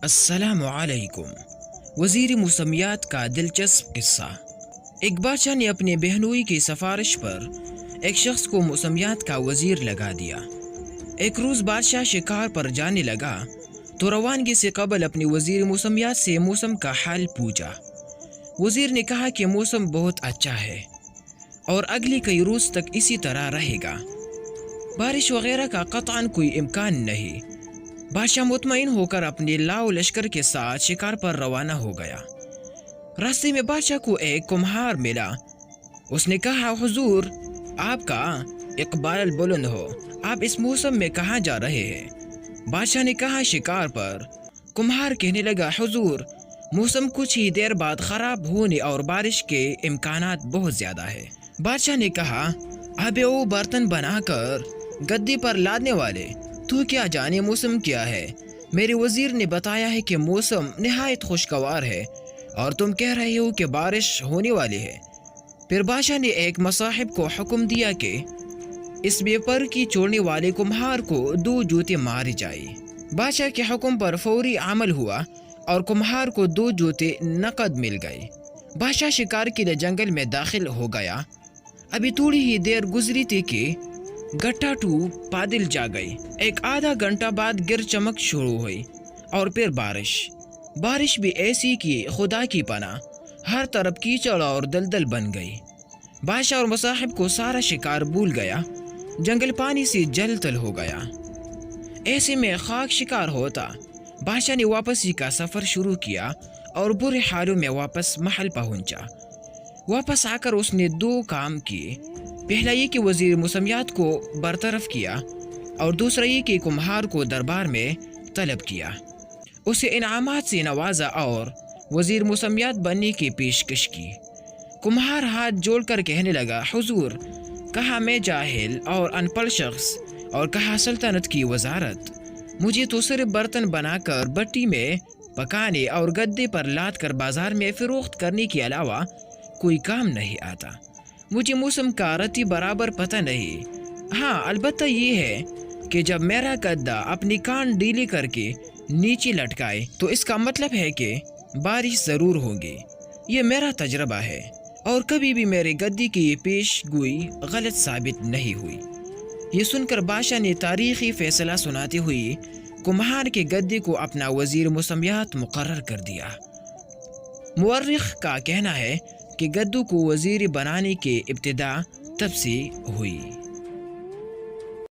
السلام علیکم۔ وزیر موسمیات کا دلچسپ قصہ۔ ایک بادشاہ نے اپنے بہنوئی کی سفارش پر ایک شخص کو موسمیات کا وزیر لگا دیا۔ ایک روز بادشاہ شکار پر جانے لگا تو روانگی سے قبل اپنی وزیر موسمیات سے موسم کا حال پوچھا۔ وزیر نے کہا کہ موسم بہت اچھا ہے اور اگلی کئی روز تک اسی طرح رہے گا، بارش وغیرہ کا قطعاً کوئی امکان نہیں۔ بادشاہ مطمئن ہو کر اپنے لاؤ لشکر کے ساتھ شکار پر روانہ ہو گیا۔ راستے میں بادشاہ کو ایک کمہار ملا۔ اس نے کہا، حضور، آپ کا اقبال بلند ہو، آپ اس موسم میں کہاں جا رہے ہیں؟ بادشاہ نے کہا، شکار پر۔ کمہار کہنے لگا، حضور، موسم کچھ ہی دیر بعد خراب ہونے اور بارش کے امکانات بہت زیادہ ہے۔ بادشاہ نے کہا، ابے او برتن بنا کر گدی پر لادنے والے، تو کیا جانے موسم کیا ہے؟ میرے وزیر نے بتایا ہے کہ موسم نہایت خوشگوار ہے اور تم کہہ رہے ہو کہ بارش ہونے والی ہے۔ پھر بادشاہ نے ایک مصاحب کو حکم دیا کہ اس بے پر کی چھوڑنے والے کمہار کو 2 جوتے مارے جائے۔ بادشاہ کے حکم پر فوری عمل ہوا اور کمہار کو 2 جوتے نقد مل گئے۔ بادشاہ شکار کے لیے جنگل میں داخل ہو گیا۔ ابھی تھوڑی ہی دیر گزری تھی کہ گٹھا ٹو بادل جا گئی۔ ایک آدھا گھنٹہ بعد گر چمک شروع ہوئی اور پھر بارش بھی ایسی کہ خدا کی پناہ، ہر طرف کیچڑ اور دلدل بن گئی۔ بادشاہ اور مصاحب کو سارا شکار بھول گیا، جنگل پانی سے جل تل ہو گیا۔ ایسے میں خاک شکار ہوتا۔ بادشاہ نے واپسی کا سفر شروع کیا اور برے حالوں میں واپس محل پہنچا۔ واپس آ کر اس نے 2 کام کیے۔ پہلا یہ کہ وزیر موسمیات کو برطرف کیا اور دوسرا یہ کہ کمہار کو دربار میں طلب کیا، اسے انعامات سے نوازا اور وزیر موسمیات بننے کی پیشکش کی۔ کمہار ہاتھ جوڑ کر کہنے لگا، حضور، کہا میں جاہل اور ان پڑھ شخص اور کہا سلطنت کی وزارت، مجھے تو صرف برتن بنا کر بٹی میں پکانے اور گدے پر لاد کر بازار میں فروخت کرنے کے علاوہ کوئی کام نہیں آتا۔ مجھے موسم کا رتی برابر پتہ نہیں۔ ہاں، البتہ یہ ہے کہ جب میرا گدا اپنی کان ڈیلی کر کے نیچے لٹکائے تو اس کا مطلب ہے کہ بارش ضرور ہوگی۔ یہ میرا تجربہ ہے اور کبھی بھی میرے گدے کی یہ پیش گوئی غلط ثابت نہیں ہوئی۔ یہ سن کر بادشاہ نے تاریخی فیصلہ سناتے ہوئے کمہار کے گدے کو اپنا وزیر موسمیات مقرر کر دیا۔ مورخ کا کہنا ہے کہ گدو کو وزیر بنانے کی ابتدا تب سے ہوئی۔